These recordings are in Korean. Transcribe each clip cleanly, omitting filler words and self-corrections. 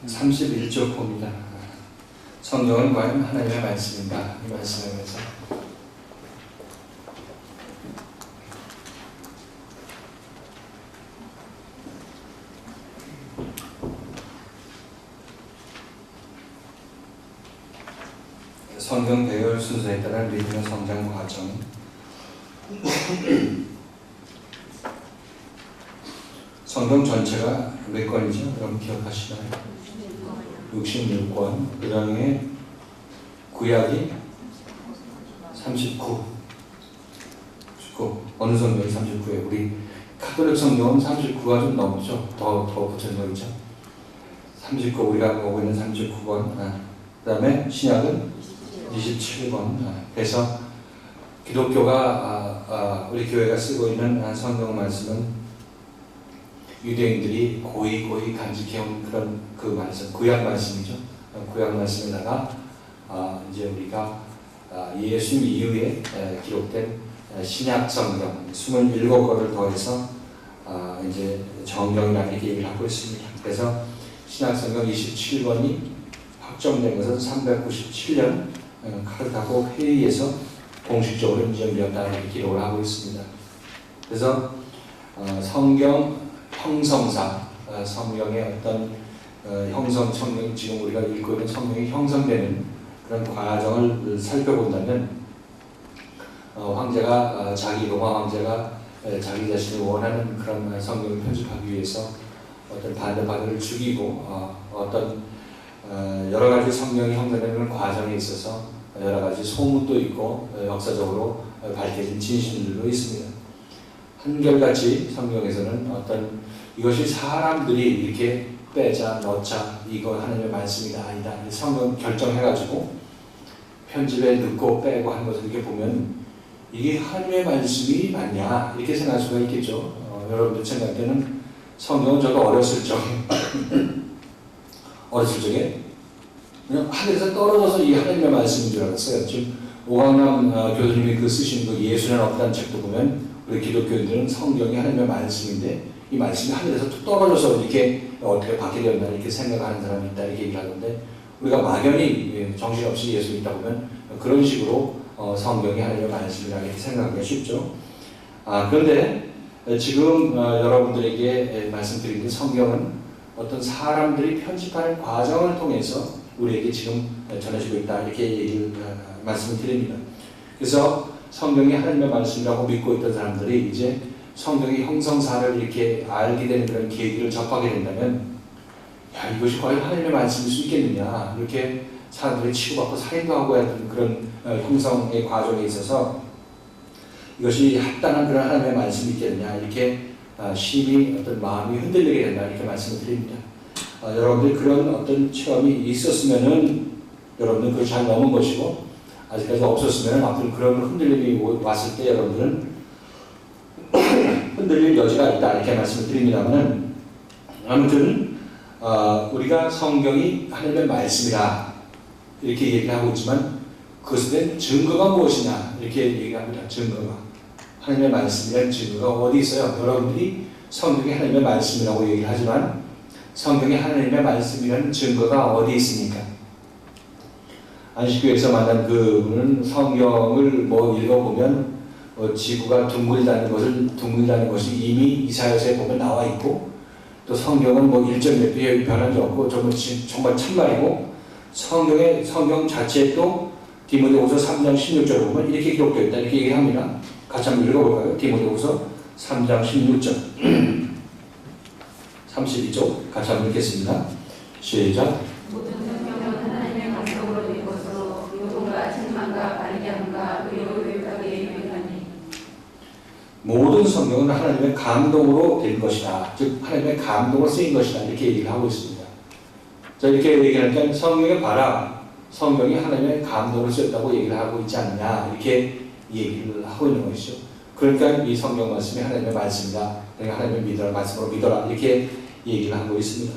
31쪽 봅니다. 성경은 과연 하나님의 말씀인가? 이 말씀에서 성경 배열 순서에 따라 믿음의 성장 과정. 성경 전체가 몇 권이죠? 여러분 기억하시나요? 66권. 그 다음에 구약이 39. 어느 성경이 39예요? 우리 카톨릭 성경은 39가 좀 넘죠? 더 붙은 거 있죠? 39, 우리가 보고 있는 39권. 그 다음에 신약은 27권. 그래서 기독교가 우리 교회가 쓰고 있는 성경 말씀은 유대인들이 고이 간직해온 그런 그 말씀, 구약 말씀이죠. 구약 말씀에다가 이제 우리가 예수님 이후에 기록된 신약 성경 27권을 더해서 이제 정경이라는 얘기를 하고 있습니다. 그래서 신약 성경 27권이 확정된 것은 397년 카르타고 회의에서 공식적으로 인정되었다는 기록을 하고 있습니다. 그래서 성경 형성사, 성경의 어떤 성경 지금 우리가 읽고 있는 성경이 형성되는 그런 과정을 살펴본다면 황제가 로마 황제가 자기 자신이 원하는 그런 성경을 편집하기 위해서 어떤 바늘을 죽이고 어떤 여러 가지 성경이 형성되는 과정에 있어서 여러 가지 소문도 있고 역사적으로 밝혀진 진실들도 있습니다. 한결같이 성경에서는 어떤 이것이 사람들이 이렇게 빼자 넣자 이거 하나님의 말씀이다 아니다 성경 결정해가지고 편집에 넣고 빼고 하는 것을 이렇게 보면 이게 하나님의 말씀이 맞냐 이렇게 생각할 수가 있겠죠. 여러분들 생각할 때는 성경은 저도 어렸을 적에 그냥 하늘에서 떨어져서 이 하나님의 말씀인 줄 알았어요. 지금 오광남 교수님이 그 쓰신 그 예수는 없다는 책도 보면 우리 기독교인들은 성경이 하나님의 말씀인데 이 말씀이 하늘에서 툭 떨어져서 이렇게 어떻게 받게 되었나 이렇게 생각하는 사람이 있다 이렇게 얘기를 하던데 우리가 막연히 정신없이 예수 믿다 보면 그런 식으로 성경이 하나님의 말씀이라 이렇게 생각하기가 쉽죠. 그런데 지금 여러분들에게 말씀드리는 성경은 어떤 사람들이 편집하는 과정을 통해서 우리에게 지금 전해지고 있다 이렇게 얘기를 말씀을 드립니다. 그래서 성경이 하나님의 말씀이라고 믿고 있던 사람들이 이제 성경의 형성사를 이렇게 알게 되는 그런 계기를 접하게 된다면 야 이것이 과연 하나님의 말씀일 수 있겠느냐 이렇게 사람들이 치고받고 살인도 하고 하는 그런 형성의 과정에 있어서 이것이 합당한 그런 하나님의 말씀이 있겠느냐 이렇게 심히 어떤 마음이 흔들리게 된다 이렇게 말씀을 드립니다. 여러분들이 그런 어떤 체험이 있었으면은 여러분들은 그걸 잘 넘은 것이고 아직까지 없었으면 앞으로 그런 흔들림이 왔을 때 여러분들은 흔들릴 여지가 있다 이렇게 말씀을 드립니다만 아무튼 우리가 성경이 하나님의 말씀이라 이렇게 얘기를 하고 있지만 그것에 대한 증거가 무엇이냐 이렇게 얘기합니다. 증거가 하나님의 말씀이라는 증거가 어디 있어요? 여러분들이 성경이 하나님의 말씀이라고 얘기를 하지만 성경이 하나님의 말씀이라는 증거가 어디 있습니까? 안식교에서 만난 그분은 성경을 읽어보면 지구가 둥글다는 것이 이미 이사야서에 보면 나와 있고 또 성경은 1.몇 변한 게 없고 정말 참말이고 성경 자체에 또 디모데후서 3장 16절을 보면 이렇게 기록되어 있다 이렇게 얘기합니다. 같이 한번 읽어볼까요? 디모데후서 3장 16절 32쪽 같이 한번 읽겠습니다. 시작. 모든 성경은 하나님의 감동으로 된 것이다. 즉 하나님의 감동으로 쓰인 것이다. 이렇게 얘기를 하고 있습니다. 자 이렇게 얘기하니까 성경에 봐라. 성경이 하나님의 감동으로 쓰였다고 얘기를 하고 있지 않느냐. 이렇게 얘기를 하고 있는 것이죠. 그러니까 이 성경 말씀이 하나님의 말씀이다. 그러니까 하나님의 믿어라. 말씀으로 믿어라. 이렇게 얘기를 하고 있습니다.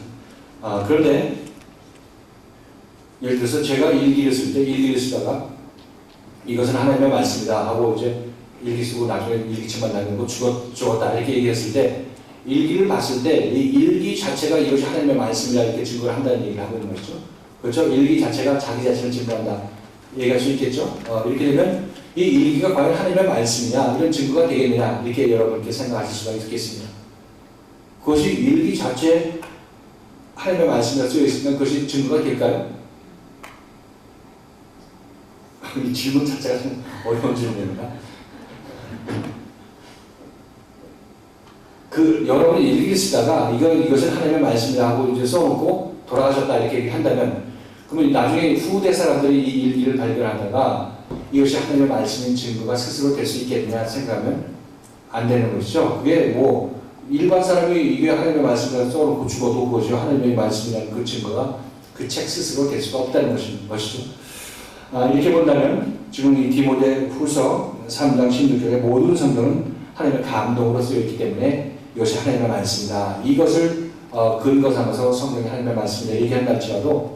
그런데 예를 들어서 제가 일기를 쓰다가 이것은 하나님의 말씀이다 하고 이제 일기 쓰고 나중에 일기책만 남기고 죽었다 이렇게 얘기했을 때 일기를 봤을 때 이 일기 자체가 이것이 하나님의 말씀이라 이렇게 증거를 한다는 얘기를 하고 있는 것이죠. 그렇죠? 일기 자체가 자기 자신을 증거한다. 얘기할 수 있겠죠? 이렇게 되면 이 일기가 과연 하나님의 말씀이냐 이런 증거가 되겠느냐 이렇게 여러분께 생각하실 수가 있겠습니다. 그것이 일기 자체에 하나님의 말씀이라 쓰여 있으면 그것이 증거가 될까요? 이 질문 자체가 좀 어려운 질문입니다. 여러분이 일기를 쓰다가 이것은 하나님의 말씀이라 하고 이제 써놓고 돌아가셨다 이렇게 한다면 그러면 나중에 후대 사람들이 이 일기를 발견하다가 이것이 하나님의 말씀인 증거가 스스로 될 수 있겠느냐 생각하면 안 되는 것이죠. 그게 뭐 일반 사람이 이게 하나님의 말씀이라고 써놓고 죽어도 그것이 하나님의 말씀이라는 그 증거가 그 책 스스로 될 수가 없다는 것이죠. 이렇게 본다면 지금 이 디모데 후서 3장 16절에 모든 성경은 하나님의 감동으로 쓰여있기 때문에 이것이 하나님의 말씀이다. 이것을 근거 삼아서 성경이 하나님의 말씀이다 얘기한다 할지라도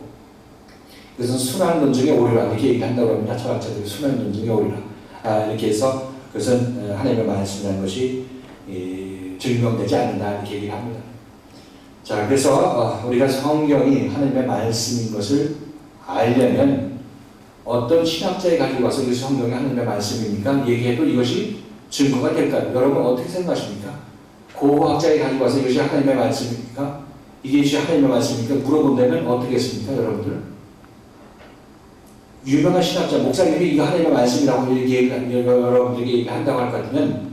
그것은 순환 논증에 오리라 이렇게 얘기한다고 합니다. 철학자들이 순환 논증에 오리라 이렇게 해서 그것은 하나님의 말씀이라는 것이 증명되지 않는다 이렇게 얘기를 합니다. 자, 그래서 우리가 성경이 하나님의 말씀인 것을 알려면 어떤 신학자에 가지고 와서 이것이 성경이 하나님의 말씀입니까? 얘기해도 이것이 증거가 될까요? 여러분 어떻게 생각하십니까? 고고학자에 가지고 와서 이것이 하나님의 말씀입니까? 이것이 하나님의 말씀입니까? 물어본다면 어떻게 했습니까? 여러분들? 유명한 신학자, 목사님이 이거 하나님의 말씀이라고 여러분들에게 얘기한다고 할 것 같으면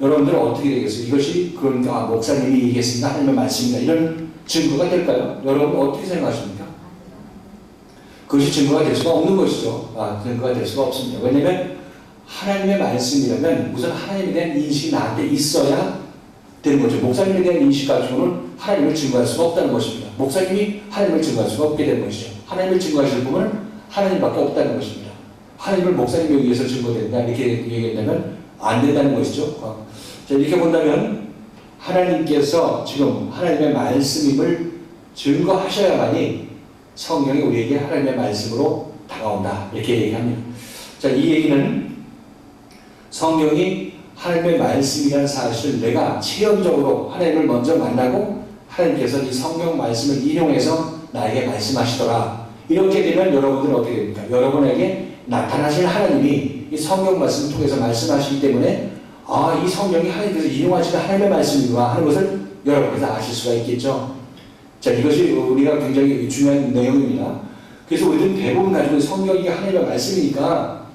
여러분들은 어떻게 되겠어요? 이것이 그러니까 목사님이 얘기했으니까 하나님의 말씀이다. 이런 증거가 될까요? 여러분 어떻게 생각하십니까? 그것이 증거가 될 수가 없는 것이죠. 증거가 될 수가 없습니다. 왜냐하면 하나님의 말씀이라면 우선 하나님에 대한 인식이 나한테 있어야 되는 거죠. 목사님에 대한 인식 가지고는 하나님을 증거할 수가 없다는 것입니다. 목사님이 하나님을 증거할 수가 없게 되는 것이죠. 하나님을 증거하실 분은 하나님밖에 없다는 것입니다. 하나님을 목사님에 의해서 증거된다 이렇게 얘기한다면 안 된다는 것이죠. 자, 이렇게 본다면 하나님께서 지금 하나님의 말씀임을 증거하셔야만이 성경이 우리에게 하나님의 말씀으로 다가온다 이렇게 얘기합니다. 자, 이 얘기는 성경이 하나님의 말씀이라는 사실을 내가 체험적으로 하나님을 먼저 만나고 하나님께서 이 성경 말씀을 인용해서 나에게 말씀하시더라. 이렇게 되면 여러분들은 어떻게 됩니까? 여러분에게 나타나신 하나님이 이 성경 말씀을 통해서 말씀하시기 때문에 이 성경이 하나님께서 인용하시는 하나님의 말씀이구나 하는 것을 여러분께서 아실 수가 있겠죠. 자, 이것이 우리가 굉장히 중요한 내용입니다. 그래서 우리는 대부분 가지고 성경이 하나님의 말씀이니까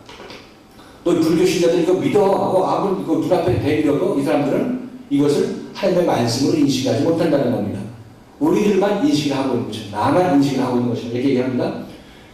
너 불교 신자들 이거 믿어 하고 아무리 이거 눈앞에 대밀어도 이 사람들은 이것을 하나님의 말씀으로 인식하지 못한다는 겁니다. 우리들만 인식을 하고 있는 거죠. 나만 인식을 하고 있는 것이다. 이렇게 얘기합니다.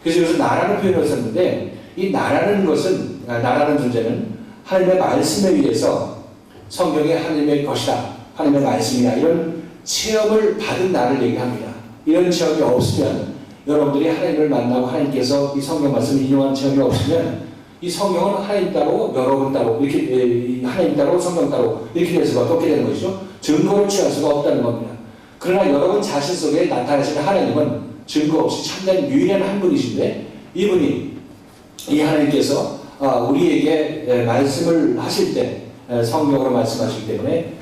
그래서 여기서 나라는 표현을 썼는데 이 나라는 것은 나라는 존재는 하나님의 말씀에 의해서 성경이 하나님의 것이다. 하나님의 말씀이다. 이런 체험을 받은 나를 얘기합니다. 이런 체험이 없으면 여러분들이 하나님을 만나고 하나님께서 이 성경 말씀을 인용한 체험이 없으면 이 성경은 하나님 따로 여러분 따로 이렇게 하나님 따로 성경 따로 이렇게 될 수밖에 없게 되는 것이죠. 증거를 취할 수가 없다는 겁니다. 그러나 여러분 자신 속에 나타나시는 하나님은 증거 없이 참된 유일한 한 분이신데 이분이 이 하나님께서 우리에게 말씀을 하실 때 성경으로 말씀하시기 때문에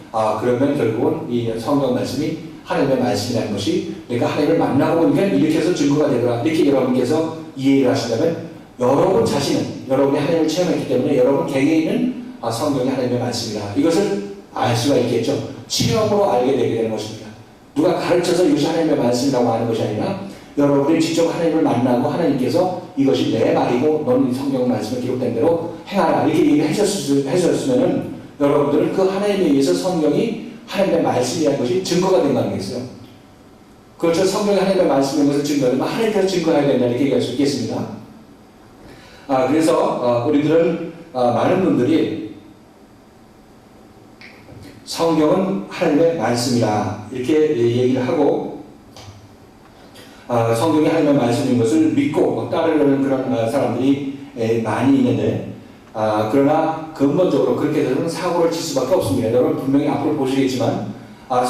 그러면 결국은 이 성경 말씀이 하나님의 말씀이라는 것이 내가 하나님을 만나고 보니까 이렇게 해서 증거가 되더라. 이렇게 여러분께서 이해를 하신다면 여러분 자신은 여러분이 하나님을 체험했기 때문에 여러분 개개인은 성경이 하나님의 말씀이다. 이것을 알 수가 있겠죠. 체험으로 알게 되게 되는 것입니다. 누가 가르쳐서 이것이 하나님의 말씀이라고 하는 것이 아니라 여러분이 직접 하나님을 만나고 하나님께서 이것이 내 말이고 너는 성경 말씀에 기록된 대로 행하라 이렇게 얘기하셨으면 여러분들은 그 하나님에 의해서 성경이 하나님의 말씀이라는 것이 증거가 된다는 게 있어요. 그렇죠. 성경이 하나님의 말씀인 것을 증거하면 하나님께서 증거해야 된다 이렇게 얘기할 수 있겠습니다. 그래서 우리들은 많은 분들이 성경은 하나님의 말씀이다 이렇게 얘기를 하고 성경이 하나님의 말씀인 것을 믿고 따르려는 그런 사람들이 많이 있는데 그러나 근본적으로 그렇게 되면 사고를 칠 수밖에 없습니다. 여러분 분명히 앞으로 보시겠지만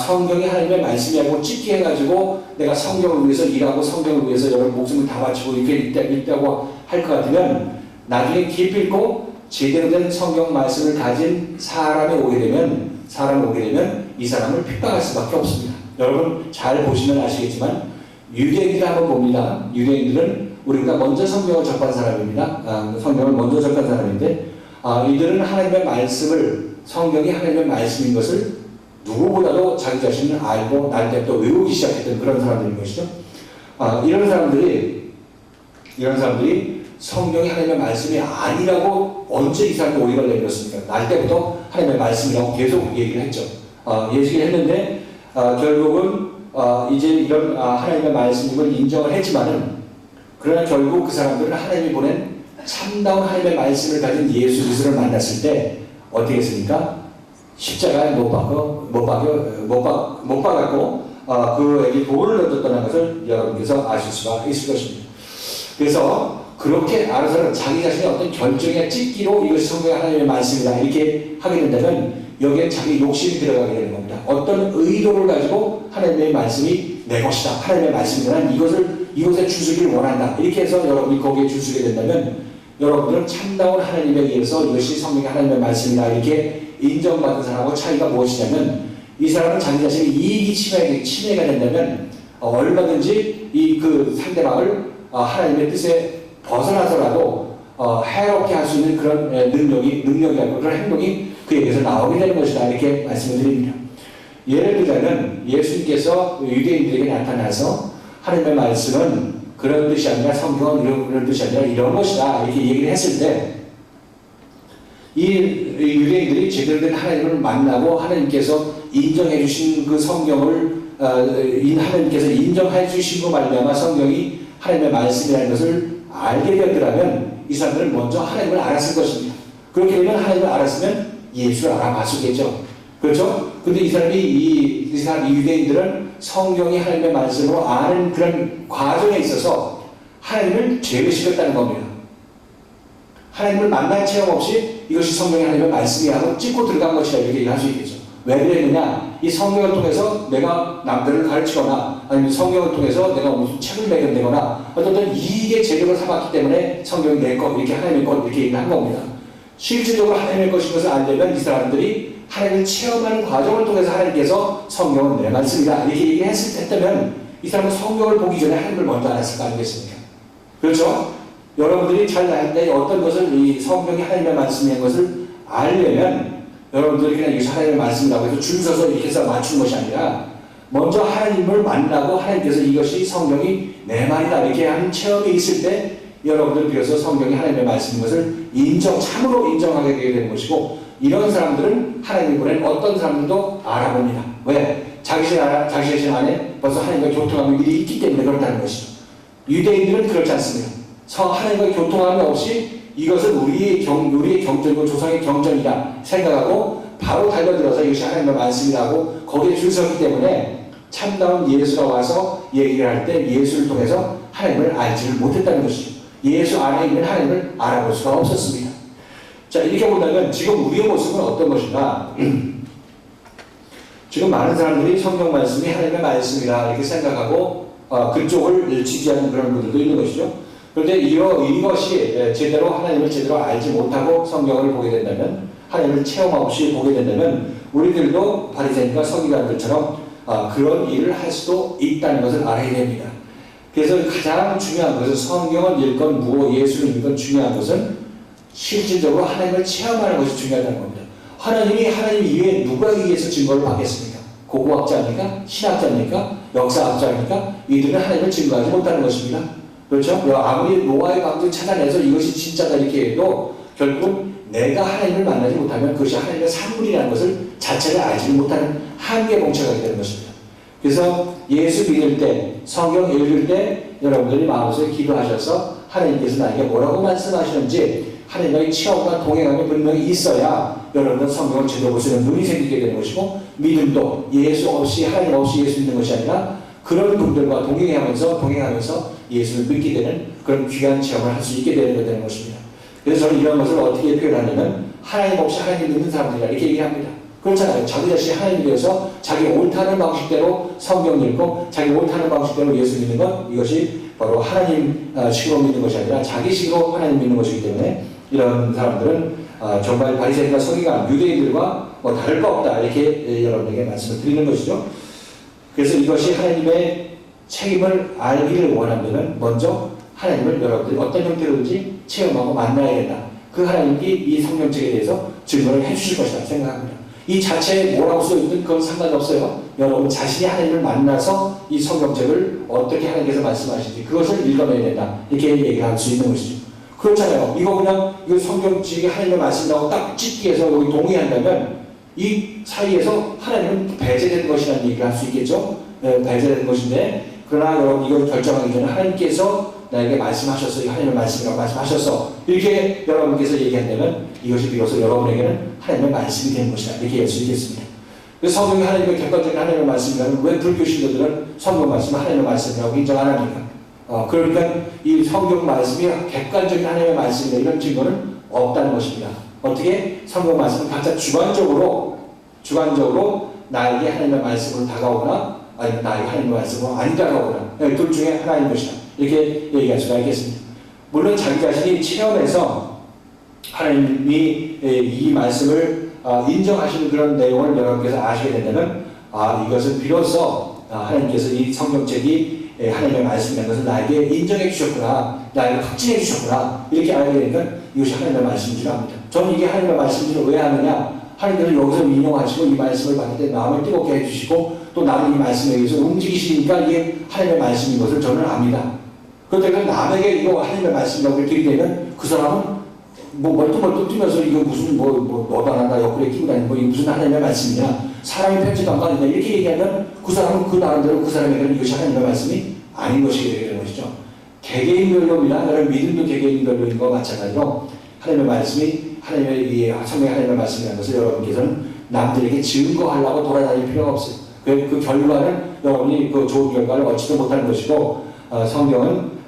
성경이 하나님의 말씀이라고 찍게 해가지고 내가 성경을 위해서 일하고 성경을 위해서 여러분 목숨을 다 바치고 이렇게 있다고 할 것 같으면 나중에 기필코 제대로 된 성경 말씀을 가진 사람이 오게 되면 이 사람을 핍박할 수밖에 없습니다. 여러분 잘 보시면 아시겠지만 유대인들 한번 봅니다. 유대인들은 우리보다 먼저 성경을 접한 사람입니다. 성경을 먼저 접한 사람인데 이들은 하나님의 말씀을, 성경이 하나님의 말씀인 것을 누구보다도 자기 자신을 알고 날 때부터 외우기 시작했던 그런 사람들인 것이죠. 이런 사람들이 성경이 하나님의 말씀이 아니라고 언제 이 사람이 오리걸 내밀었습니까? 날 때부터 하나님의 말씀이라고 계속 얘기를 했죠. 얘기를 했는데 결국은 이제 이런 하나님의 말씀임을 인정을 했지만은, 그러나 결국 그 사람들은 하나님이 보낸 참다운 하나님의 말씀을 가진 예수 그리스도를 만났을 때 어떻게 했습니까? 십자가에 못 박았고 그에게 돌을 던졌다는 것을 여러분께서 아실 수가 있을 것입니다. 그래서 그렇게 알아서는 자기 자신의 어떤 결정에 찢기로 이것이 성경의 하나님의 말씀이다 이렇게 하게 된다면 여기에 자기 욕심이 들어가게 되는 겁니다. 어떤 의도를 가지고 하나님의 말씀이 내 것이다, 하나님의 말씀이란 이것에 주시기를 원한다 이렇게 해서 여러분이 거기에 주시게 된다면 여러분들은 참다운 하나님에 의해서 이것이 성경의 하나님의 말씀이다 이렇게 인정받은 사람하고 차이가 무엇이냐면, 이 사람은 자기 자신의 이익이 침해가 된다면 얼마든지 그 상대방을 하나님의 뜻에 벗어나서라도 해롭게 할 수 있는 그런 능력이라고 그런 행동이 그에게서 나오게 되는 것이다 이렇게 말씀을 드립니다. 예를 들자면 예수님께서 유대인들에게 나타나서 하나님의 말씀은 그런 뜻이 아니라, 성경은 그런 뜻이 아니라 이런 것이다 이렇게 얘기를 했을 때, 이 유대인들이 제대로 된 하나님을 만나고 하나님께서 인정해 주신 그 성경을 하나님께서 인정해 주신 것 말미암아 성경이 하나님의 말씀이라는 것을 알게 되었더라면 이 사람들은 먼저 하나님을 알았을 것입니다. 그렇게 되면 하나님을 알았으면 예수를 알아봤겠죠. 그렇죠? 근데 이 유대인들은 성경이 하나님의 말씀으로 아는 그런 과정에 있어서 하나님을 제외시켰다는 겁니다. 하나님을 만난 체험 없이 이것이 성경이 하나님의 말씀이야 하고 찍고 들어간 것이다 이렇게 얘기할 수 있겠죠. 왜 그랬느냐? 이 성경을 통해서 내가 남들을 가르치거나 아니면 성경을 통해서 내가 무슨 책을 매겨내거나 어떤 이익의 재력을 삼았기 때문에 성경이 내 것, 이렇게 하나님의 것 이렇게 얘기를 한 겁니다. 실질적으로 하나님의 것인 것을 알려면 이 사람들이 하나님을 체험하는 과정을 통해서 하나님께서 성경은 내 말씀이다 이렇게 얘기했다면 이 사람은 성경을 보기 전에 하나님을 먼저 알았을 거 아니겠습니까? 그렇죠? 여러분들이 잘 알 때 어떤 것을 이 성경이 하나님의 말씀인 것을 알려면 여러분들이 그냥 이것이 하나님의 말씀이라고 해서 줄 서서 이렇게 해서 맞춘 것이 아니라 먼저 하나님을 만나고 하나님께서 이것이 성경이 내 말이다 이렇게 하는 체험이 있을 때 여러분들 비로소 성경이 하나님의 말씀인 것을 참으로 인정하게 되는 것이고, 이런 사람들은 하나님이 보낸 어떤 사람들도 알아봅니다. 왜? 자기 자신 안에 벌써 하나님과 교통함이 미리 있기 때문에 그렇다는 것이죠. 유대인들은 그렇지 않습니다. 하나님과 교통함이 없이 이것은 우리의 경전이고 조상의 경전이다 생각하고 바로 달려들어서 이것이 하나님의 말씀이라고 거기에 줄 서기 때문에 참다운 예수가 와서 얘기를 할 때 예수를 통해서 하나님을 알지를 못했다는 것이죠. 예수 안에 있는 하나님을 알아볼 수가 없었습니다. 자, 이렇게 본다면 지금 우리의 모습은 어떤 것인가? 지금 많은 사람들이 성경 말씀이 하나님의 말씀이라 이렇게 생각하고 그쪽을 지지하는 그런 분들도 있는 것이죠. 그런데 이것이 하나님을 제대로 알지 못하고 성경을 보게 된다면, 하나님을 체험 없이 보게 된다면 우리들도 바리새인과 서기관들처럼 그런 일을 할 수도 있다는 것을 알아야 됩니다. 그래서 가장 중요한 것은 성경을 읽건 예수를 읽건 중요한 것은 실질적으로 하나님을 체험하는 것이 중요하다는 겁니다. 하나님 이외에 누가 위해서 증거를 받겠습니까? 고고학자입니까? 신학자입니까? 역사학자입니까? 이들은 하나님을 증거하지 못하는 것입니다. 그렇죠? 아무리 노아의 방주 찾아내서 이것이 진짜다 이렇게 해도 결국 내가 하나님을 만나지 못하면 그것이 하나님의 산물이라는 것을 자체를 알지 못하는 한계 봉착하게 되는 것입니다. 그래서 예수 믿을 때, 성경 읽을 때 여러분들이 마음속에 기도하셔서 하나님께서 나에게 뭐라고 말씀하시는지 하나님과의 체험과 동행함이 분명히 있어야 여러분은 성경을 제대로 볼 수 있는 눈이 생기게 되는 것이고, 믿음도 하나님 없이 예수 믿는 것이 아니라 그런 분들과 동행하면서 예수를 믿게 되는 그런 귀한 체험을 할 수 있게 되는 것입니다. 그래서 저는 이런 것을 어떻게 표현하냐면 하나님 없이 하나님 믿는 사람들이라 이렇게 얘기합니다. 그렇잖아요. 자기 자신이 하나님에 대해서 자기 옳다는 방식대로 성경 읽고 자기 옳다는 방식대로 예수 믿는 것, 이것이 바로 하나님 식으로 믿는 것이 아니라 자기 식으로 하나님 믿는 것이기 때문에 이런 사람들은 정말 바리새인과 서기관, 유대인들과 뭐 다를 거 없다 이렇게 여러분에게 말씀을 드리는 것이죠. 그래서 이것이 하나님의 책임을 알기를 원한다면 먼저 하나님을 여러분들이 어떤 형태로든지 체험하고 만나야 된다. 그 하나님이 이 성경책에 대해서 증거를 해주실 것이다 생각합니다. 이 자체에 뭐라고 써있든 그건 상관없어요. 여러분 자신이 하나님을 만나서 이 성경책을 어떻게 하나님께서 말씀하시는지 그것을 읽어내야 된다. 이렇게 얘기할 수 있는 것이죠. 그렇잖아요. 이거 그냥 이 성경책이 하나님의 말씀이라고 딱 찍기 위해서 여기 동의한다면 이 사이에서 하나님은 배제된 것이라는 얘기를 할 수 있겠죠. 배제된 것인데 그러나 여러분 이걸 결정하기 전에 하나님께서 나에게 말씀하셨어. 하나님의 말씀이라고 말씀하셨어. 이렇게 여러분께서 얘기한다면 이것이 비로소 여러분에게는 하나님의 말씀이 되는 것이다. 이렇게 할 수 있겠습니다. 그래서 성경이 하나님의 객관적인 하나님의 말씀이라면 왜 불교 신도들은 성경 말씀을 하나님의 말씀이라고 인정 안 합니까? 그러니까 이 성경 말씀이 객관적인 하나님의 말씀이다. 이런 증거는 없다는 것입니다. 어떻게? 성경 말씀은 각자 주관적으로 나에게 하나님의 말씀으로 다가오거나 아니면 나에게 하나님의 말씀으로 안 다가오거나 둘 중에 하나인 것이다. 이렇게 얘기할 수가 있겠습니다. 물론 자기 자신이 체험해서 하나님이 이 말씀을 인정하시는 그런 내용을 여러분께서 아시게 된다면 이것은 비로소 하나님께서 이 성경책이 하나님의 말씀이라는 것을 나에게 인정해 주셨구나, 나에게 확진해 주셨구나 이렇게 알게 되니까 이것이 하나님의 말씀인 줄 압니다. 저는 이게 하나님의 말씀인 줄 왜 하느냐, 하나님께서 여기서 인용하시고 이 말씀을 받을 때 마음을 뜨겁게 해주시고 또 나는 이 말씀에 의해서 움직이시니까 이게 하나님의 말씀인 것을 저는 압니다. 그런데 남에게 이거 하나님의 말씀이라고 들이대면 그 사람은 뭐 멀뚱멀뚱 뛰면서 이거 무슨 너다나다 옆구리에 끼고 다니는 이게 무슨 하나님의 말씀이냐, 사람이 편지도 안 가는데 이렇게 얘기하면 그 사람은 그 나름대로 그 사람에게는 이것이 하나님의 말씀이 아닌 것이 되게 되는 것이죠. 개개인별로입니다. 여러분 믿음도 개개인별로인 것과 마찬가지로 하나님의 말씀이 하나님의 성경의 하나님의 말씀이라는 것을 여러분께서는 남들에게 증거하려고 돌아다닐 필요가 없어요. 그 결과는 여러분이 그 좋은 결과를 얻지도 못하는 것이고 성경은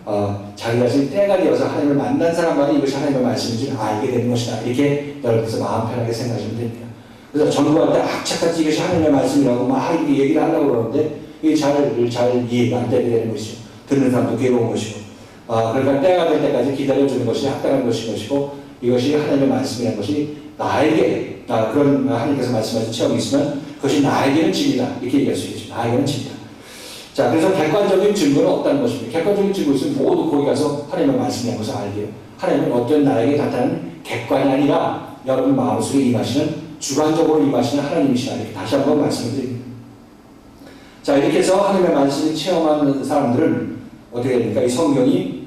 자기 자신이 때가 되어서 하나님을 만난 사람만이 이것이 하나님의 말씀인지 알게 되는 것이다. 이렇게 여러분께서 마음 편하게 생각하시면 됩니다. 그래서 전부한테 악착같이 이것이 하나님의 말씀이라고 막 이렇게 얘기를 하려고 그러는데 이게 잘 이해가 안 되게 되는 것이죠. 듣는 사람도 괴로운 것이고 그러니까 때가 될 때까지 기다려주는 것이 합당한 것이고 이것이 하나님의 말씀이라는 것이 나에게 그런 하나님께서 말씀하신 체험이 있으면 그것이 나에게는 진리다. 이렇게 얘기할 수 있죠. 나에게는 진리다. 자, 그래서 객관적인 증거는 없다는 것입니다. 객관적인 증거 있으면 모두 거기 가서 하나님의 말씀이라는 것을 알게요. 하나님은 어떤 나에게 나타나는 객관이 아니라 여러분 마음속에 임하시는 주관적으로 임하시는 하나님이시다. 이렇게 다시 한번 말씀을 드립니다. 자, 이렇게 해서 하나님의 말씀을 체험하는 사람들은 어떻게 됩니까? 이 성경이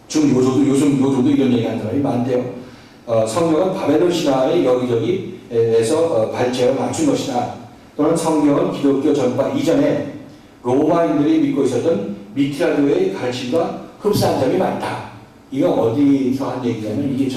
지금 요즘도 이런 얘기하는 사람이 많대요. 성경은 바벨론 신화의 여기저기에서 발제를 맞춘 것이다. 또는 성경은 기독교 전파 이전에 로마인들이 믿고 있었던 미트라교의 가르침과 흡사한 점이 많다. 이거 어디서 한 얘기냐면 이게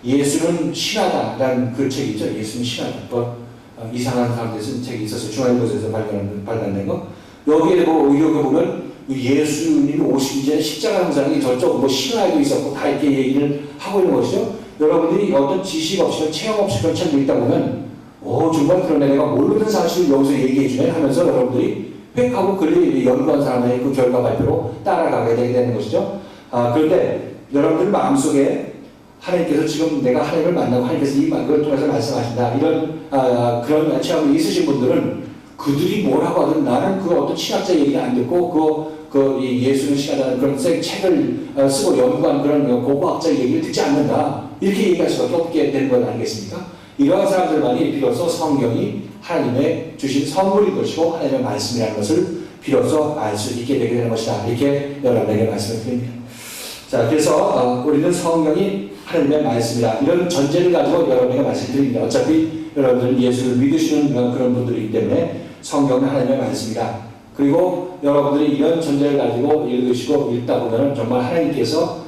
예수는 신하다라는 그 책이 있죠. 예수는 신하다. 이상한 사람들 쓴 책이 있어서 중앙일보에서 발간된 거. 여기에 보면 예수님이 오시기 전에 십자가 형상이 저쪽 신화에도 있었고 다 이렇게 얘기를 하고 있는 것이죠. 여러분들이 어떤 지식 없이 체험 없이 그런 책을 읽다 보면 정말 그러네, 내가 모르는 사실을 여기서 얘기해 주네 하면서 여러분들이 획하고 그를 연구한 사람의 그 결과 발표로 따라가게 되는 것이죠. 그런데 여러분들 마음속에 하나님께서 지금 내가 하나님을 만나고 하나님께서 이걸 통해서 말씀하신다 이런 그런 체험이 있으신 분들은 그들이 뭐라고 하든 나는 그 어떤 신학자 얘기를 안 듣고 예수는 신하다는 그런 책을 쓰고 연구한 그런 고고학자 얘기를 듣지 않는다 이렇게 얘기할 수밖에 없게 되는 건 아니겠습니까? 이러한 사람들만이 비로소 성경이 하나님의 주신 선물인 것이고 하나님의 말씀이라는 것을 비로소 알 수 있게 되게 되는 것이다. 이렇게 여러분에게 말씀을 드립니다. 자, 그래서 우리는 성경이 하나님의 말씀이다. 이런 전제를 가지고 여러분에게 말씀드립니다. 어차피 여러분들은 예수를 믿으시는 그런 분들이기 때문에 성경은 하나님의 말씀이다. 그리고 여러분들이 이런 전제를 가지고 읽으시고 읽다 보면 정말 하나님께서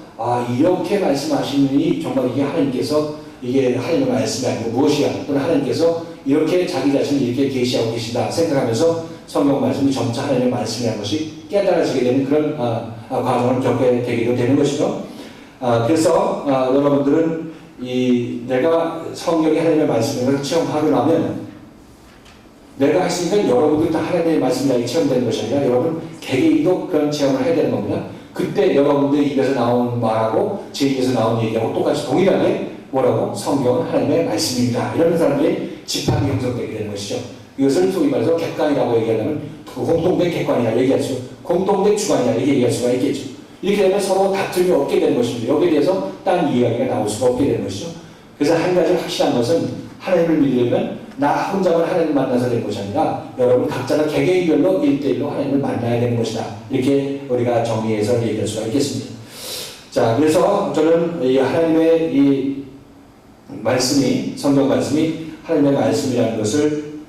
이렇게 말씀하시니 정말 이게 하나님의 말씀이 아니고 무엇이야? 또는 하나님께서 이렇게 자기 자신을 이렇게 계시하고 계신다 생각하면서 성경 말씀이 점차 하나님의 말씀이라는 것이 깨달아지게 되는 그런 과정을 겪게 되기도 되는 것이죠. 그래서 여러분들은 내가 성경이 하나님의 말씀을 체험하고 나면 내가 했으니까 여러분들 다 하나님의 말씀이라고 체험되는 것이 아니라 여러분 개개인도 그런 체험을 해야 되는 겁니다. 그때 여러분들 입에서 나온 말하고 제 입에서 나온 얘기하고 똑같이 동일하게 뭐라고? 성경은 하나님의 말씀입니다. 이런 사람들이 집합이 형성되게 되는 것이죠. 이것을 소위 말해서 객관이라고 얘기하면 공동된 객관이라 얘기하죠. 공동된 주관이라 이렇게 얘기할 수가 있겠죠. 이렇게 되면 서로 다툼이 없게 되는 것입니다. 여기에 대해서 딴 이야기가 나올 수가 없게 되는 것이죠. 그래서 한 가지 확실한 것은 하나님을 믿으려면 나 혼자만 하나님을 만나서 되는 것이 아니라 여러분 각자가 개개인별로 1대1로 하나님을 만나야 되는 것이다. 이렇게 우리가 정리해서 얘기할 수가 있겠습니다. 자, 그래서 저는 이 하나님의 이 말씀이, 성경 말씀이 하나님의 말씀이라는 것을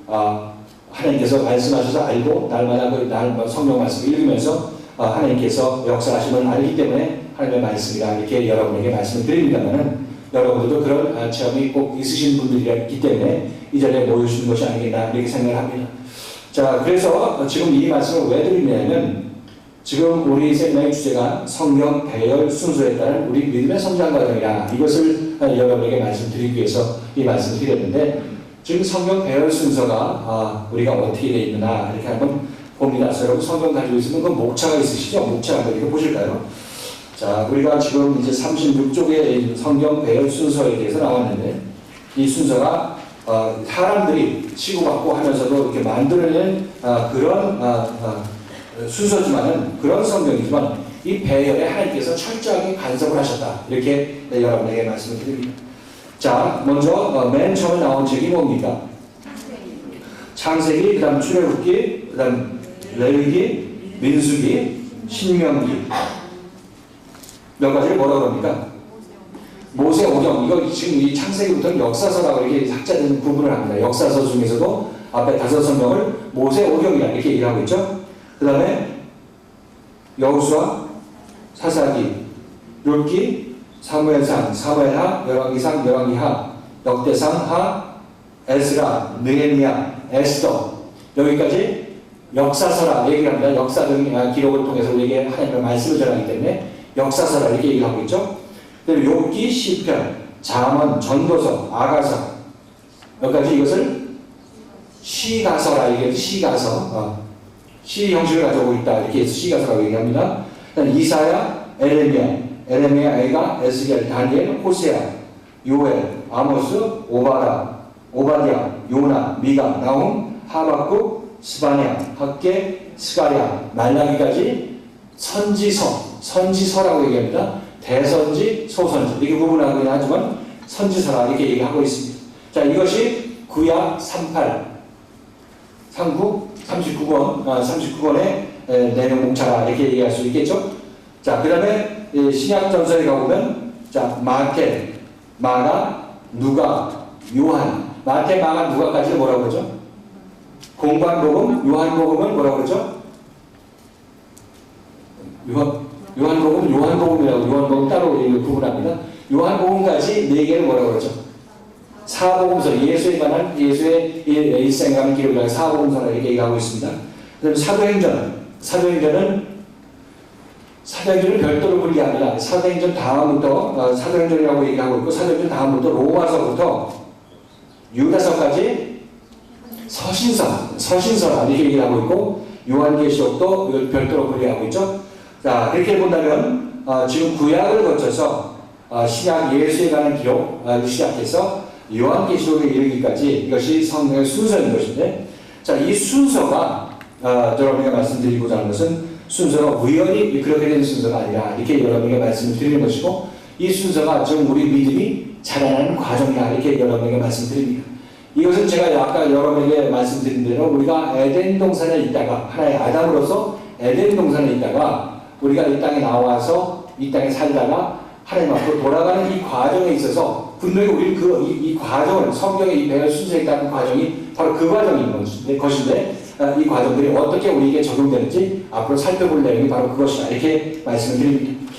하나님께서 말씀하셔서 알고 날마다 성경 말씀을 읽으면서 하나님께서 역사하심을 알기 때문에 하나님의 말씀이라 이렇게 여러분에게 말씀을 드립니다만은 여러분들도 그런 체험이 꼭 있으신 분들이기 때문에 이 자리에 모여주시는 것이 아니겠나 이렇게 생각을 합니다. 자, 그래서 지금 이 말씀을 왜 드리냐면 지금 우리 세미나의 주제가 성경 배열 순서에 따른 우리 믿음의 성장 과정이라 이것을 여러분에게 말씀드리기 위해서 이 말씀을 드렸는데 지금 성경 배열 순서가 우리가 어떻게 되어 있느냐 이렇게 한번 봅니다. 그래서 여러분 성경 가지고 있으면 그 목차가 있으시죠? 목차 한번 이렇게 보실까요? 자, 우리가 지금 이제 36쪽의 성경 배열 순서에 대해서 나왔는데 이 순서가 사람들이 치고받고 하면서도 이렇게 만들어낸 그런 순서지만은 그런 성경이지만 이 배열에 하나님께서 철저하게 간섭을 하셨다. 이렇게 여러분에게 말씀을 드립니다. 자, 먼저 맨 처음에 나온 책이 뭡니까? 창세기, 그 다음 출애굽기, 그 다음 레위기, 민수기, 신명기 몇 가지를 뭐라고 합니까? 모세오경. 이거 지금 이 창세기부터는 역사서라고 이렇게 학자들은 구분을 합니다. 역사서 중에서도 앞에 5성경을 모세오경이라 이렇게 얘기를 하고 있죠. 그 다음에 여호수아, 사사기, 욥기, 사무엘상, 사무엘하, 열왕기상, 열왕기하, 역대상, 하, 에스라, 느헤미야, 에스더 여기까지 역사서라 얘기를 합니다. 역사적인 기록을 통해서 우리에게 하나님의 말씀을 전하기 때문에 역사서라 이렇게 얘기를 하고 있죠. 그리고 욥기, 시편, 잠언, 전도서, 아가서 여기까지 이것을 시가서라 얘기해서 시가서 시 형식을 가지고 있다 이렇게 해서 시가서라고 얘기합니다. 이사야, 에레미야, 에가, 에스겔, 다니엘, 호세아, 요엘, 아모스, 오바디아, 요나, 미가, 나훔, 하박국, 스바냐, 학개, 스가랴, 말라기까지 선지서라고 얘기합니다. 대선지, 소선지 이렇게 구분하긴 하지만 선지서라 이렇게 얘기하고 있습니다. 자, 이것이 구약 39권의 내용 목차라 이렇게 얘기할 수 있겠죠. 자, 그 다음에 신약 전서에 가보면 자, 마태, 마가, 누가, 요한, 마태, 마가, 누가까지는 뭐라고 그러죠? 공관복음, 요한복음은 뭐라고 그러죠? 요한복음, 요한복음이라고 요한복음 따로 구분합니다. 요한복음까지 4개를 뭐라고 그러죠? 사복음서, 예수에 관한 예수의 일생에 관한 기록을 사복음서라고 이렇게 얘기하고 있습니다. 그다음에 사도행전은 사도행전을 별도로 분리합니다. 사도행전 다음부터 사도행전이라고 얘기하고 있고 사도행전 다음부터 로마서부터 유다서까지 서신서라 이렇게 얘기를 하고 있고 요한계시록도 별도로 분리하고 있죠. 자, 그렇게 본다면 지금 구약을 거쳐서 신약 예수에 관한 기록을 시작해서 요한계시록에 이르기까지 이것이 성경의 순서인 것인데 자, 이 순서가 여러분에게 말씀드리고자 하는 것은 순서가 우연히 그렇게 된 순서가 아니라 이렇게 여러분에게 말씀을 드리는 것이고 이 순서가 지금 우리 믿음이 자라나는 과정이다 이렇게 여러분에게 말씀드립니다. 이것은 제가 아까 여러분에게 말씀드린 대로 우리가 에덴 동산에 있다가 하나의 아담으로서 에덴 동산에 있다가 우리가 이 땅에 나와서 이 땅에 살다가 하나님 앞으로 돌아가는 이 과정에 있어서 분명히 우리는 이 과정을 성경의 이 배열 순서에 따른 과정이 바로 그 과정인 것인데 이 과정들이 어떻게 우리에게 적용되는지 앞으로 살펴볼 내용이 바로 그것이다 이렇게 말씀을 드립니다.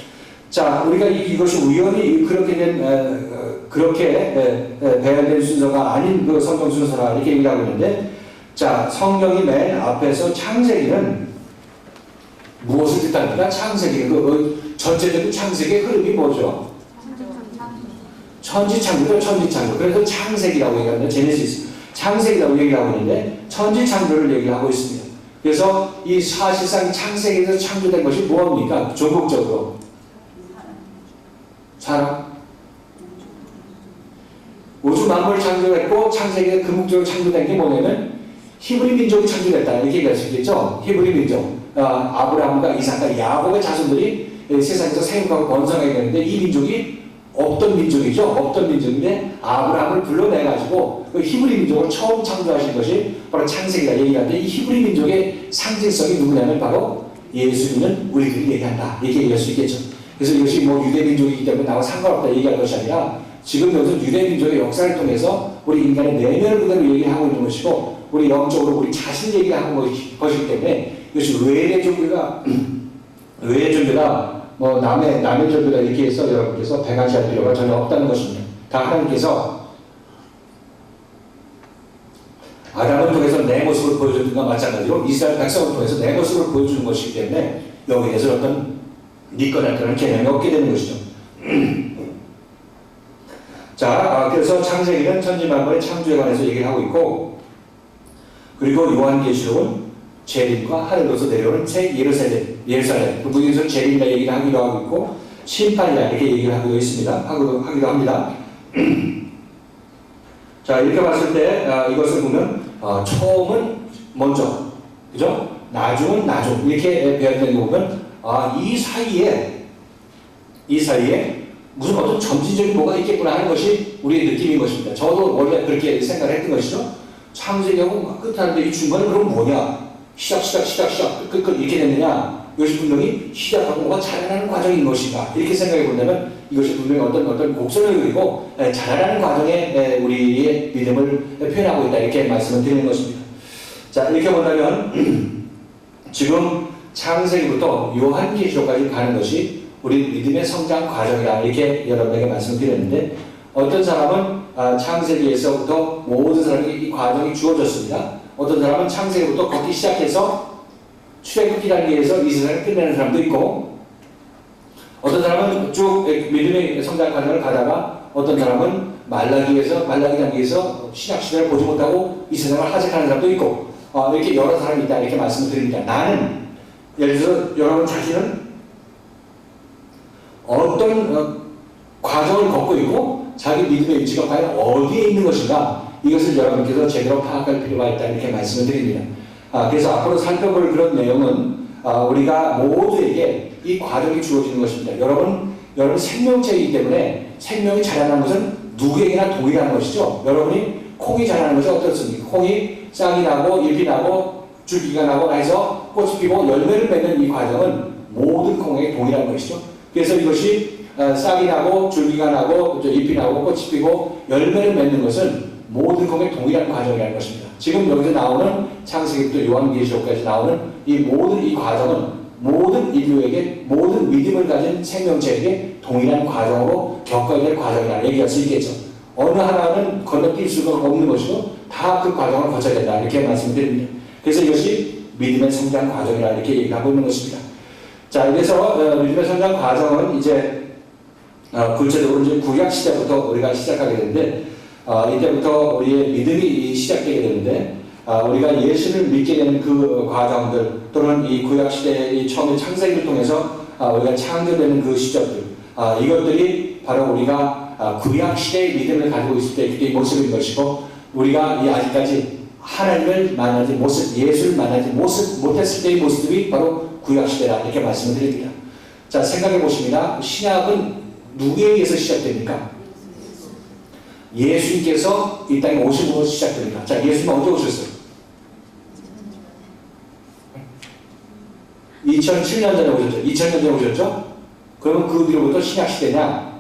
자, 우리가 이것이 우연히 그렇게 배열된 순서가 아닌 그 성경 순서라 이렇게 얘기하고 있는데 자, 성경이 맨 앞에서 창세기는 무엇을 뜻합니까? 창세기, 전체적인 창세기의 흐름이 뭐죠? 천지창조. 그래서 창세기라고 얘기합니다. 제네시스. 창세기라고 얘기하고 있는데 천지창조를 얘기하고 있습니다. 그래서 이 사실상 창세기에서 창조된 것이 무엇입니까? 종국적으로 사람. 우주 만물을 창조했고 창세기에 금국적으로 창조된 게 뭐냐면 히브리 민족이 창조됐다 이렇게 얘기할 수 있겠죠. 히브리 민족, 아브라함과 이삭과 야곱의 자손들이 세상에서 생육하고 번성하게 되는데 이 민족이 없던 민족이죠. 없던 민족인데 아브라함을 불러내가지고 그 히브리 민족을 처음 창조하신 것이 바로 창세기다 얘기하는데 이 히브리 민족의 상징성이 누구냐면 바로 예수 믿는 우리들이 얘기한다 이렇게 얘기할 수 있겠죠. 그래서 이것이 뭐 유대 민족이기 때문에 나와 상관없다 얘기할 것이 아니라 지금 여기서 유대 민족의 역사를 통해서 우리 인간의 내면을 그대로 얘기하고 있는 것이고 우리 영적으로 우리 자신 얘기를 하는 것이기 때문에 이것이 외래 종교가 뭐 남의 종교다 이렇게 해서 여러분께서 배가시할 필요가 전혀 없다는 것입니다. 다 하나님께서 아담을 통해서 내 모습을 보여주는 것과 마찬가지로 이스라엘 백성을 통해서 내 모습을 보여주는 것이기 때문에 여기에서 어떤 니꺼날 그런 개념이 없게 되는 것이죠. 자, 그래서 창세기는 천지만물의 창조에 관해서 얘기를 하고 있고 그리고 요한계시록은 재림과 하늘로서 내려오는 새 예루살렘 그 무기에서 재림이라 얘기를 하기도 하고 있고 심판이라 이렇게 얘기를 하기도 있습니다. 하기도 합니다. 자, 이렇게 봤을 때 이것을 보면 처음은 먼저, 그죠? 나중은 나중 이렇게 배열된 거 보면 이 사이에 무슨 어떤 점진적인 뭐가 있겠구나 하는 것이 우리의 느낌인 것입니다. 저도 원래 그렇게 생각을 했던 것이죠. 창세기하고 끝하는데 이 중간에 그럼 뭐냐? 시작, 끝 이렇게 됐느냐? 이것이 분명히 시작하고 뭐가 자라나는 과정인 것인가? 이렇게 생각해 본다면 이것이 분명히 어떤 곡선을 그리고 자라나는 과정에 우리의 믿음을 표현하고 있다. 이렇게 말씀을 드리는 것입니다. 자, 이렇게 본다면 지금 창세기부터 요한계시록까지 가는 것이 우리 믿음의 성장 과정이다. 이렇게 여러분에게 말씀을 드렸는데 어떤 사람은 창세기에서부터 모든 사람에게 이 과정이 주어졌습니다. 어떤 사람은 창세기부터 걷기 시작해서 출애굽기 단계에서 이 세상을 끝내는 사람도 있고 어떤 사람은 쭉 믿음의 성장 과정을 가다가 어떤 사람은 말라기 단계에서 신약 시대를 보지 못하고 이 세상을 하직하는 사람도 있고 이렇게 여러 사람이 있다 이렇게 말씀을 드립니다. 나는 예를 들어서 여러분 자신은 어떤 과정을 걷고 있고 자기 믿음의 위치가 과연 어디에 있는 것인가 이것을 여러분께서 제대로 파악할 필요가 있다 이렇게 말씀을 드립니다. 그래서 앞으로 살펴볼 그런 내용은 우리가 모두에게 이 과정이 주어지는 것입니다. 여러분 생명체이기 때문에 생명이 자라나는 것은 누구에게나 동일한 것이죠. 여러분이 콩이 자라는 것이 어떻습니까? 콩이 싹이 나고 잎이 나고 줄기가 나고 해서 꽃이 피고 열매를 맺는 이 과정은 모든 콩에게 동일한 것이죠. 그래서 이것이 싹이 나고 줄기가 나고 잎이 나고 꽃이 피고 열매를 맺는 것은 모든 콩의 동일한 과정이라는 것입니다. 지금 여기서 나오는 창세기부터 요한계시록까지 나오는 이 모든 이 과정은 모든 인류에게 모든 믿음을 가진 생명체에게 동일한 과정으로 겪어야 될 과정이라고 얘기할 수 있겠죠. 어느 하나는 건너뛸 수가 없는 것이고 다 그 과정을 거쳐야 된다 이렇게 말씀드립니다. 그래서 이것이 믿음의 성장 과정이라 이렇게 얘기하고 있는 것입니다. 자, 그래서 믿음의 성장 과정은 이제 구체적으로 이제 구약 시대부터 우리가 시작하게 되는데 이때부터 우리의 믿음이 시작되게 되는데 우리가 예수를 믿게 되는 그 과정들 또는 이 구약 시대의 처음에 창세기를 통해서 우리가 창조되는 그 시절들 이것들이 바로 우리가 구약 시대의 믿음을 가지고 있을 때의 모습인 것이고 우리가 아직까지 하나님을 만나지 예수를 만나지 못했을 때의 모습이 바로 구약 시대다 이렇게 말씀을 드립니다. 자, 생각해 보십니다. 신약은 누구에 의해서 시작됩니까? 예수님께서 이 땅에 오심으로 시작됩니다. 자, 예수님은 언제 오셨어요? 2007년 전에 오셨죠? 2000년 전에 오셨죠? 그러면 그 뒤로부터 신약 시대냐?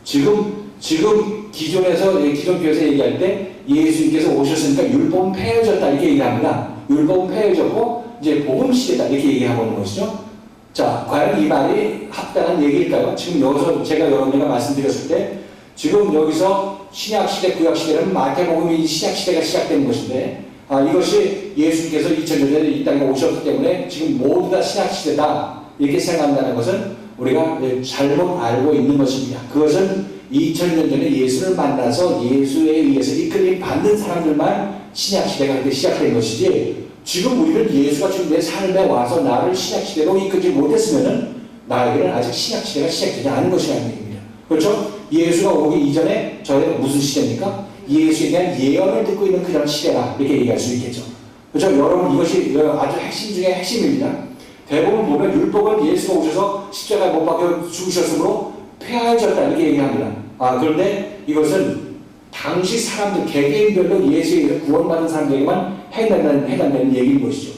지금 기존 교회에서 얘기할 때 예수님께서 오셨으니까 율법은 폐해졌다 이렇게 얘기합니다. 율법은 폐해졌고 이제 복음 시대다 이렇게 얘기하고 있는 것이죠. 자, 과연 이 말이 합당한 얘기일까요? 지금 여기서 제가 여러분에게 말씀드렸을 때 지금 여기서 신약시대, 구약시대는 마태복음이 신약시대가 시작되는 것인데 이것이 예수님께서 2000년 전에 이 땅에 오셨기 때문에 지금 모두 다 신약시대다 이렇게 생각한다는 것은 우리가 잘못 알고 있는 것입니다. 그것은 2000년 전에 예수를 만나서 예수에 의해서 이끌림 받는 사람들만 신약시대가 그렇게 시작된 것이지 지금 우리는 예수가 지금 내 삶에 와서 나를 신약시대로 이끌지 못했으면은 나에게는 아직 신약시대가 시작되지 않은 것이라는 얘기입니다. 그렇죠? 예수가 오기 이전에 저희가 무슨 시대입니까? 예수에 대한 예언을 듣고 있는 그런 시대다. 이렇게 얘기할 수 있겠죠. 그렇죠? 여러분 이것이 아주 핵심 중에 핵심입니다. 대부분 보면 율법은 예수가 오셔서 십자가에 못 박혀 죽으셨으므로 폐하해졌다 이렇게 얘기합니다. 그런데 이것은 당시 사람들 개개인별로 예수에 의해서 구원받은 사람들에게만 해당되는 얘기인 것이죠.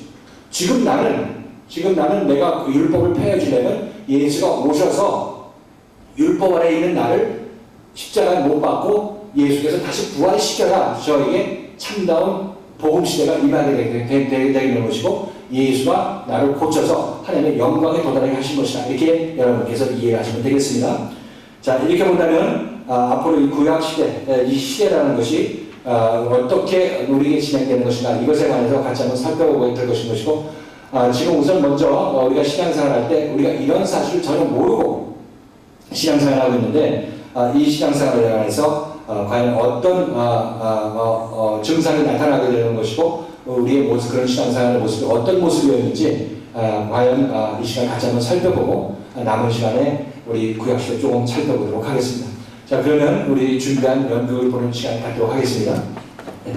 지금 나는 내가 그 율법을 폐해주려면 예수가 오셔서 율법 아래 있는 나를 십자가에 못 박고 예수께서 다시 부활시켜야 저에게 참다운 복음시대가 임하게 되는 것이고 예수가 나를 고쳐서 하나님의 영광에 도달하게 하신 것이다. 이렇게 여러분께서 이해하시면 되겠습니다. 자, 이렇게 본다면 앞으로 이 구약시대, 이 시대라는 것이 어떻게 우리에게 진행되는 것인가 이것에 관해서 같이 한번 살펴보고 될 것이고 지금 우선 먼저 우리가 신앙생활 할 때 우리가 이런 사실을 전혀 모르고 신앙생활을 하고 있는데 이 신앙생활에 관해서 과연 어떤 증상이 나타나게 되는 것이고 우리의 모습, 그런 신앙생활의 모습이 어떤 모습이었는지 과연 이 시간 같이 한번 살펴보고 남은 시간에 우리 구약시대 조금 살펴보도록 하겠습니다. 자, 그러면 우리 준비한 연극을 보는 시간 갖도록 하겠습니다. 네.